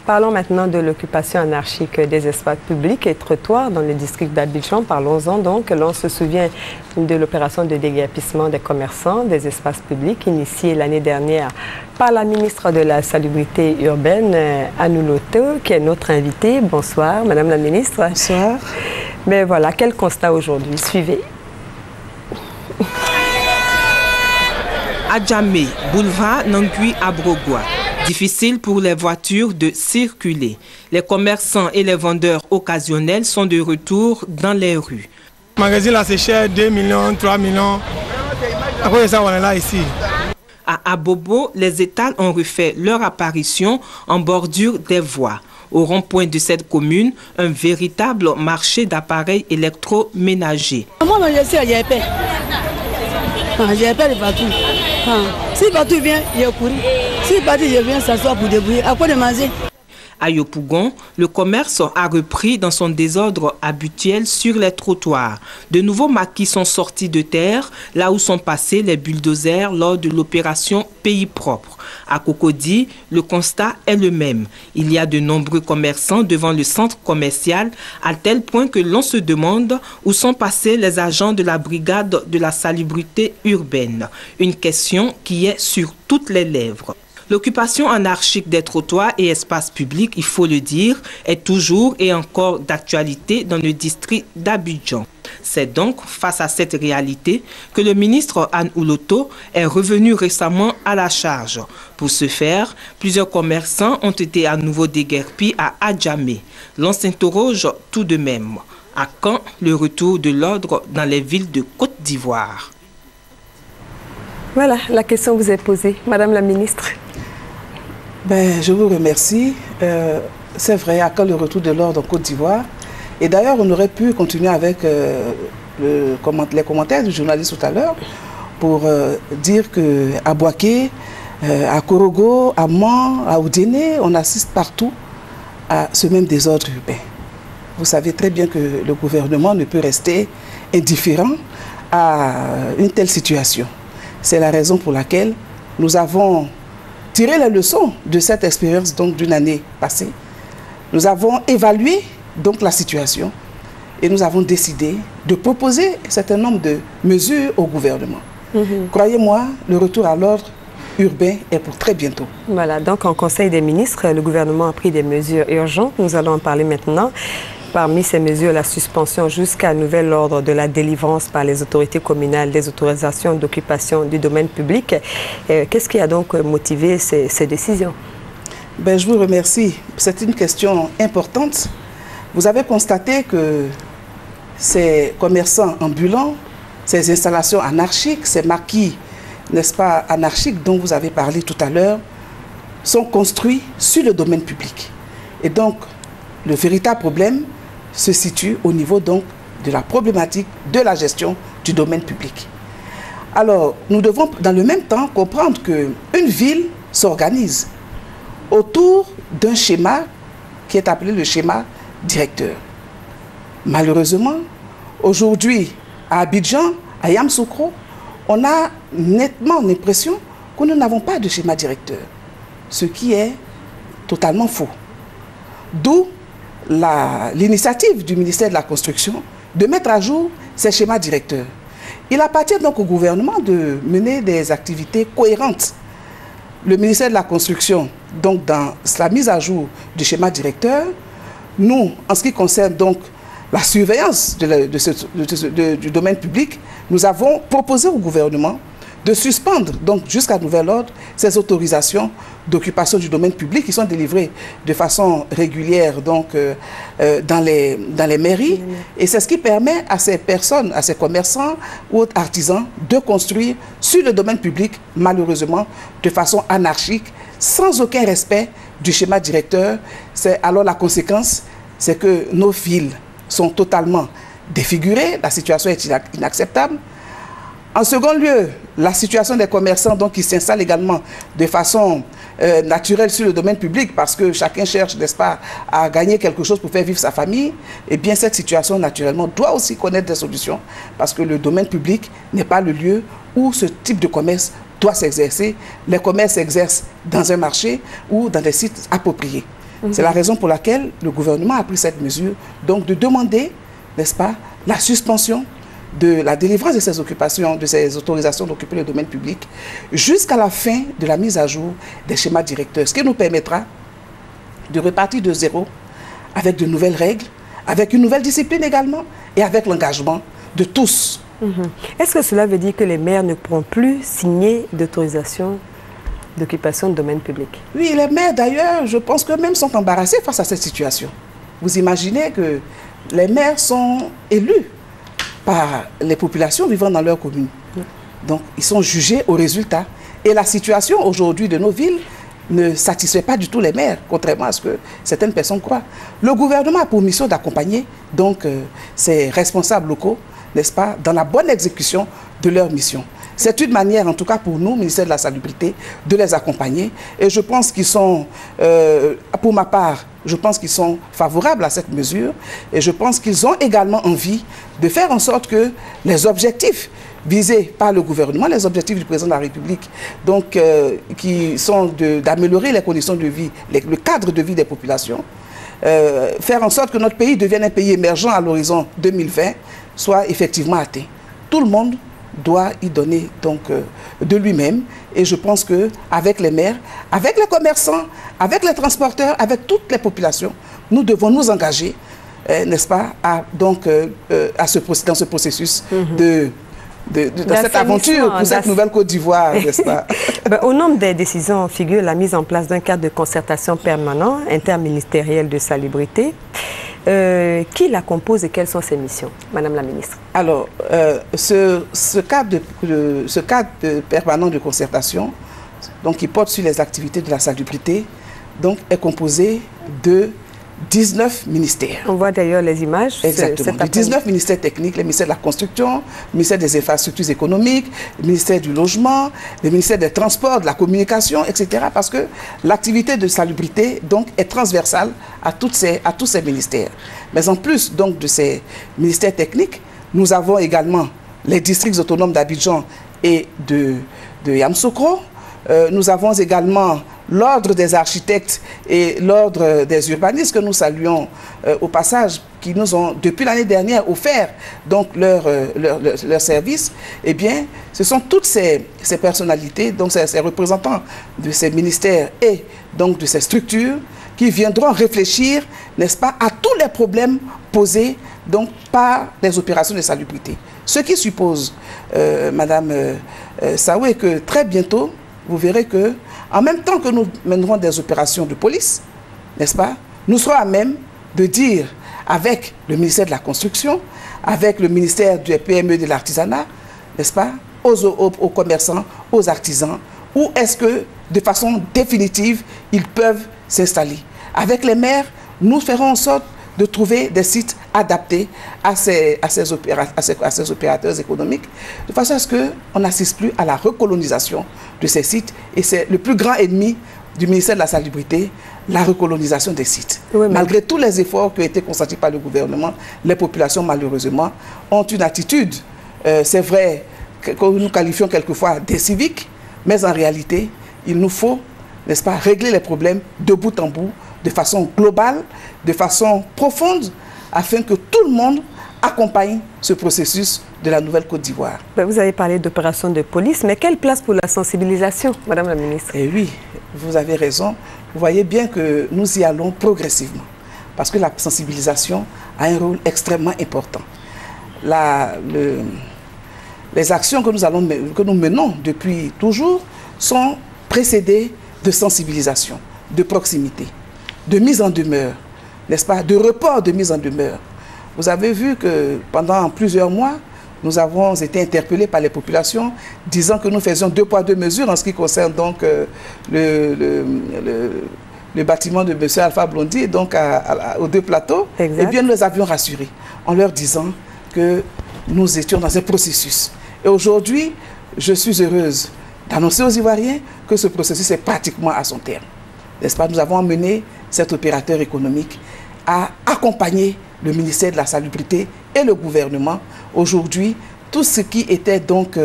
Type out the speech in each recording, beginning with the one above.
Parlons maintenant de l'occupation anarchique des espaces publics et trottoirs dans le district d'Abidjan. Parlons-en donc. L'on se souvient de l'opération de déguerpissement des commerçants des espaces publics initiée l'année dernière par la ministre de la Salubrité urbaine, Anne Ouloto, qui est notre invitée. Bonsoir, Madame la ministre. Bonsoir. Mais voilà, quel constat aujourd'hui? Suivez. Adjamé, boulevard Nangui à Brogua. Difficile pour les voitures de circuler. Les commerçants et les vendeurs occasionnels sont de retour dans les rues. Le magasin là c'est cher, 2 millions, 3 millions. Après ça, on est là ici. À Abobo, les étals ont refait leur apparition en bordure des voies. Au rond-point de cette commune, un véritable marché d'appareils électroménagers. Moi, je sais, j'ai peur. J'ai peur de partout. Si partout vient, je cours. Si partout je viens s'asseoir pour débrouiller, à quoi de manger? À Yopougon, le commerce a repris dans son désordre habituel sur les trottoirs. De nouveaux maquis sont sortis de terre, là où sont passés les bulldozers lors de l'opération Pays propre. À Cocody, le constat est le même. Il y a de nombreux commerçants devant le centre commercial, à tel point que l'on se demande où sont passés les agents de la brigade de la salubrité urbaine. Une question qui est sur toutes les lèvres. L'occupation anarchique des trottoirs et espaces publics, il faut le dire, est toujours et encore d'actualité dans le district d'Abidjan. C'est donc face à cette réalité que le ministre Anne Ouloto est revenu récemment à la charge. Pour ce faire, plusieurs commerçants ont été à nouveau déguerpis à Adjamé. L'on s'interroge tout de même. À quand le retour de l'ordre dans les villes de Côte d'Ivoire? Voilà, la question vous est posée, Madame la ministre. Je vous remercie. C'est vrai, à quand le retour de l'ordre en Côte d'Ivoire? Et d'ailleurs, on aurait pu continuer avec les commentaires du journaliste tout à l'heure pour dire qu'à Boaké, à Korogo, à Man, à Oudéné, on assiste partout à ce même désordre urbain. Vous savez très bien que le gouvernement ne peut rester indifférent à une telle situation. C'est la raison pour laquelle nous avons tiré les leçons de cette expérience d'une année passée. Nous avons évalué donc la situation et nous avons décidé de proposer un certain nombre de mesures au gouvernement. Croyez-moi, le retour à l'ordre urbain est pour très bientôt. Voilà, donc en Conseil des ministres, le gouvernement a pris des mesures urgentes. Nous allons en parler maintenant. Parmi ces mesures, la suspension jusqu'à nouvel ordre de la délivrance par les autorités communales des autorisations d'occupation du domaine public. Qu'est-ce qui a donc motivé ces décisions? Je vous remercie. C'est une question importante. Vous avez constaté que ces commerçants ambulants, ces installations anarchiques, ces maquis, n'est-ce pas, anarchiques dont vous avez parlé tout à l'heure, sont construits sur le domaine public. Et donc, le véritable problème se situe au niveau donc de la problématique de la gestion du domaine public. Alors, nous devons dans le même temps comprendre qu'une ville s'organise autour d'un schéma qui est appelé le schéma directeur. Malheureusement, aujourd'hui, à Abidjan, à Yamoussoukro, on a nettement l'impression que nous n'avons pas de schéma directeur, ce qui est totalement faux. D'où l'initiative du ministère de la Construction de mettre à jour ces schémas directeurs. Il appartient donc au gouvernement de mener des activités cohérentes. Le ministère de la Construction, donc dans la mise à jour du schéma directeur, nous, en ce qui concerne donc la surveillance du domaine public, nous avons proposé au gouvernement de suspendre donc jusqu'à nouvel ordre ces autorisations d'occupation du domaine public qui sont délivrées de façon régulière donc dans les mairies. Et c'est ce qui permet à ces personnes, à ces commerçants ou autres artisans de construire sur le domaine public, malheureusement, de façon anarchique, sans aucun respect du schéma directeur. Alors la conséquence, c'est que nos villes sont totalement défigurées, la situation est inacceptable. En second lieu, la situation des commerçants donc, qui s'installent également de façon naturelle sur le domaine public parce que chacun cherche, n'est-ce pas, à gagner quelque chose pour faire vivre sa famille, eh bien cette situation naturellement doit aussi connaître des solutions parce que le domaine public n'est pas le lieu où ce type de commerce doit s'exercer. Les commerces s'exercent dans un marché ou dans des sites appropriés. C'est la raison pour laquelle le gouvernement a pris cette mesure, donc de demander, n'est-ce pas, la suspension de la délivrance de ces occupations, de ces autorisations d'occuper le domaine public, jusqu'à la fin de la mise à jour des schémas directeurs, ce qui nous permettra de repartir de zéro avec de nouvelles règles, avec une nouvelle discipline également, et avec l'engagement de tous. Est-ce que cela veut dire que les maires ne pourront plus signer d'autorisation d'occupation de domaine public? Oui, les maires d'ailleurs, je pense que même sont embarrassés face à cette situation. Vous imaginez que les maires sont élus par les populations vivant dans leur commune. Donc, ils sont jugés au résultat. Et la situation aujourd'hui de nos villes ne satisfait pas du tout les maires, contrairement à ce que certaines personnes croient. Le gouvernement a pour mission d'accompagner donc ces responsables locaux, n'est-ce pas, dans la bonne exécution de leur mission. C'est une manière, en tout cas pour nous, ministère de la Salubrité, de les accompagner. Et je pense qu'ils sont, pour ma part, je pense qu'ils sont favorables à cette mesure. Et je pense qu'ils ont également envie de faire en sorte que les objectifs visés par le gouvernement, les objectifs du président de la République, donc qui sont d'améliorer les conditions de vie, le cadre de vie des populations, faire en sorte que notre pays devienne un pays émergent à l'horizon 2020, soit effectivement atteint. Tout le monde doit y donner donc de lui-même, et je pense qu'avec les maires, avec les commerçants, avec les transporteurs, avec toutes les populations, nous devons nous engager, n'est-ce pas, dans ce processus dans cette aventure pour cette nouvelle Côte d'Ivoire, n'est-ce pas? Au nombre des décisions figure la mise en place d'un cadre de concertation permanent interministériel de salubrité. Qui la compose et quelles sont ses missions, Madame la Ministre? Alors, ce cadre permanent de concertation, donc, qui porte sur les activités de la salubrité, donc, est composé de 19 ministères. On voit d'ailleurs les images. Exactement. De 19 ministères techniques, le ministère de la Construction, le ministère des Infrastructures économiques, le ministère du Logement, le ministère des Transports, de la Communication, etc. Parce que l'activité de salubrité donc, est transversale à tous ces ministères. Mais en plus donc, de ces ministères techniques, nous avons également les districts autonomes d'Abidjan et de Yamoussoukro. Nous avons également l'ordre des architectes et l'ordre des urbanistes que nous saluons au passage, qui nous ont depuis l'année dernière offert donc leur service. Eh bien, ce sont toutes ces personnalités, donc ces représentants de ces ministères et donc de ces structures qui viendront réfléchir, n'est-ce pas, à tous les problèmes posés donc par les opérations de salubrité. Ce qui suppose, Madame Saoué, que très bientôt, vous verrez que, en même temps que nous mènerons des opérations de police, n'est-ce pas, nous serons à même de dire avec le ministère de la Construction, avec le ministère du PME de l'artisanat, n'est-ce pas, aux commerçants, aux artisans, où est-ce que, de façon définitive, ils peuvent s'installer. Avec les maires, nous ferons en sorte de trouver des sites adaptés à ces opérateurs économiques, de façon à ce qu'on n'assiste plus à la recolonisation de ces sites. Et c'est le plus grand ennemi du ministère de la Salubrité, la recolonisation des sites. Oui, malgré tous les efforts qui ont été consentis par le gouvernement, les populations, malheureusement, ont une attitude, c'est vrai, que nous qualifions quelquefois d'incivique, mais en réalité, il nous faut, n'est-ce pas, régler les problèmes de bout en bout, de façon globale, de façon profonde, afin que tout le monde accompagne ce processus de la nouvelle Côte d'Ivoire. Vous avez parlé d'opération de police, mais quelle place pour la sensibilisation, Madame la Ministre? Eh oui, vous avez raison. Vous voyez bien que nous y allons progressivement, parce que la sensibilisation a un rôle extrêmement important. Les actions que nous menons depuis toujours sont précédées de sensibilisation, de proximité, de mise en demeure, n'est-ce pas, de report de mise en demeure. Vous avez vu que pendant plusieurs mois, nous avons été interpellés par les populations disant que nous faisions 2 poids 2 mesures en ce qui concerne donc le bâtiment de M. Alpha Blondy, donc aux 2 plateaux. Exact. Eh bien, nous les avions rassurés en leur disant que nous étions dans un processus. Et aujourd'hui, je suis heureuse d'annoncer aux Ivoiriens que ce processus est pratiquement à son terme. N'est-ce pas? Nous avons amené cet opérateur économique à accompagner le ministère de la Salubrité et le gouvernement. Aujourd'hui, tout ce qui était donc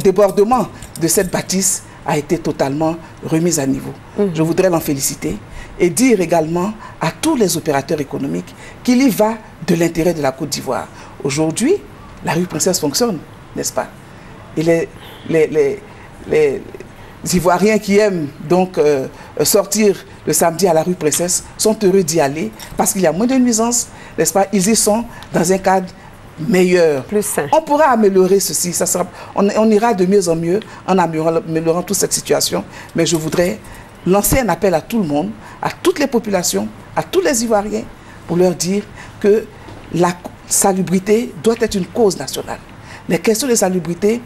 débordement de cette bâtisse a été totalement remise à niveau. Je voudrais l'en féliciter et dire également à tous les opérateurs économiques qu'il y va de l'intérêt de la Côte d'Ivoire. Aujourd'hui, la rue Princesse fonctionne, n'est-ce pas? Et les Ivoiriens qui aiment donc sortir le samedi à la rue Princesse sont heureux d'y aller parce qu'il y a moins de nuisances, n'est-ce pas? Ils y sont dans un cadre meilleur. Plus sain. On pourra améliorer ceci, on ira de mieux en mieux en améliorant toute cette situation, mais je voudrais lancer un appel à tout le monde, à toutes les populations, à tous les Ivoiriens, pour leur dire que la salubrité doit être une cause nationale. Les questions de salubrité,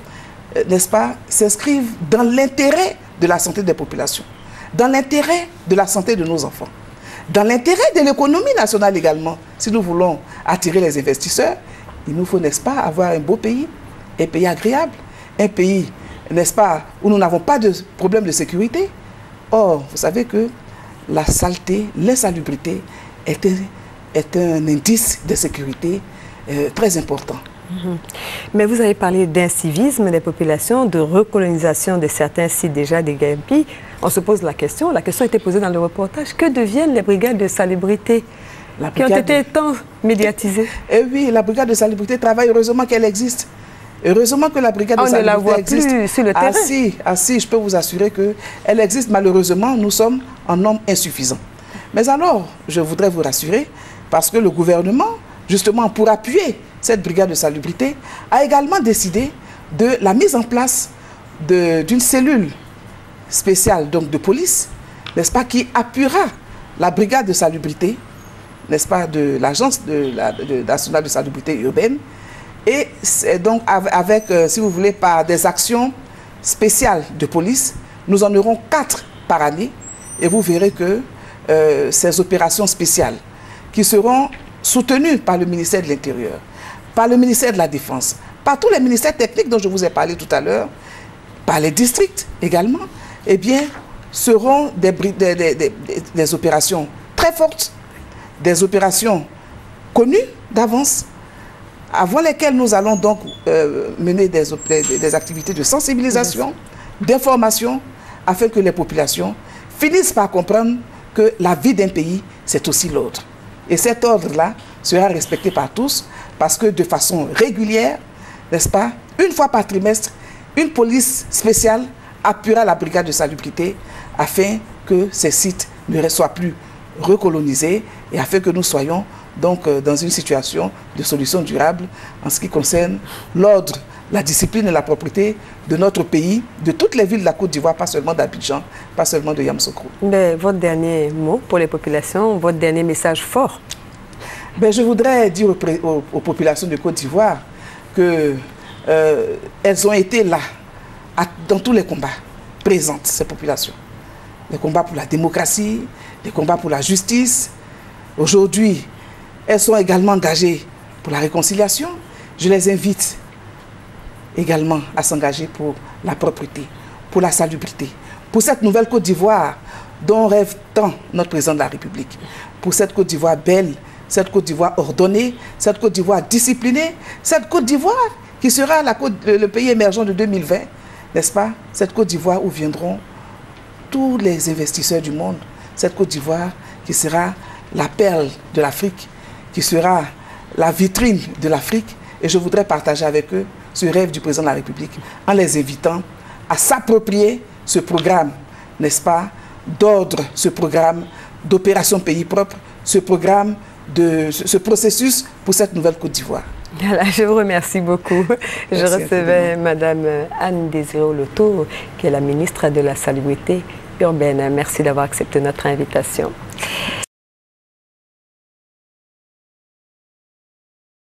n'est-ce pas, s'inscrivent dans l'intérêt de la santé des populations, dans l'intérêt de la santé de nos enfants, dans l'intérêt de l'économie nationale également. Si nous voulons attirer les investisseurs, il nous faut, n'est-ce pas, avoir un beau pays, un pays agréable, un pays, n'est-ce pas, où nous n'avons pas de problème de sécurité. Or, vous savez que la saleté, l'insalubrité est un indice de sécurité très important. Mais vous avez parlé d'incivisme des populations, de recolonisation de certains sites déjà déguerpis. On se pose la question était posée dans le reportage, que deviennent les brigades de salubrité qui ont été tant médiatisées? Eh oui, la brigade de salubrité travaille, heureusement qu'elle existe. Heureusement que la brigade de salubrité existe. On ne la voit plus sur le terrain. Ah si, je peux vous assurer qu'elle existe. Malheureusement, nous sommes en nombre insuffisant. Mais alors, je voudrais vous rassurer, parce que le gouvernement, justement pour appuyer cette brigade de salubrité, a également décidé de la mise en place d'une cellule spéciale donc de police, n'est-ce pas, qui appuiera la brigade de salubrité, n'est-ce pas, de l'Agence nationale de salubrité urbaine, et donc avec, si vous voulez, par des actions spéciales de police, nous en aurons 4 par année, et vous verrez que ces opérations spéciales qui seront soutenues par le ministère de l'Intérieur, par le ministère de la Défense, par tous les ministères techniques dont je vous ai parlé tout à l'heure, par les districts également, eh bien, seront des opérations très fortes, des opérations connues d'avance, avant lesquelles nous allons donc mener des activités de sensibilisation, d'information, afin que les populations finissent par comprendre que la vie d'un pays, c'est aussi l'ordre. Et cet ordre-là sera respecté par tous, parce que de façon régulière, n'est-ce pas, une fois par trimestre, une police spéciale appuiera la brigade de salubrité afin que ces sites ne soient plus recolonisés et afin que nous soyons donc dans une situation de solution durable en ce qui concerne l'ordre, la discipline et la propreté de notre pays, de toutes les villes de la Côte d'Ivoire, pas seulement d'Abidjan, pas seulement de Yamoussoukro. Mais votre dernier mot pour les populations, votre dernier message fort? Ben, je voudrais dire aux populations de Côte d'Ivoire qu'elles ont été là, dans tous les combats, présentes, ces populations. Les combats pour la démocratie, les combats pour la justice. Aujourd'hui, elles sont également engagées pour la réconciliation. Je les invite également à s'engager pour la propreté, pour la salubrité, pour cette nouvelle Côte d'Ivoire dont rêve tant notre président de la République, pour cette Côte d'Ivoire belle, cette Côte d'Ivoire ordonnée, cette Côte d'Ivoire disciplinée, cette Côte d'Ivoire qui sera le pays émergent de 2020, n'est-ce pas? Cette Côte d'Ivoire où viendront tous les investisseurs du monde, cette Côte d'Ivoire qui sera la perle de l'Afrique, qui sera la vitrine de l'Afrique. Et je voudrais partager avec eux ce rêve du président de la République en les invitant à s'approprier ce programme, n'est-ce pas, d'ordre, ce programme d'opération pays propre, ce programme ce processus pour cette nouvelle Côte d'Ivoire. Voilà, je vous remercie beaucoup. Je recevais Madame Anne Désiré Loto, qui est la ministre de la Salubrité urbaine. Merci d'avoir accepté notre invitation.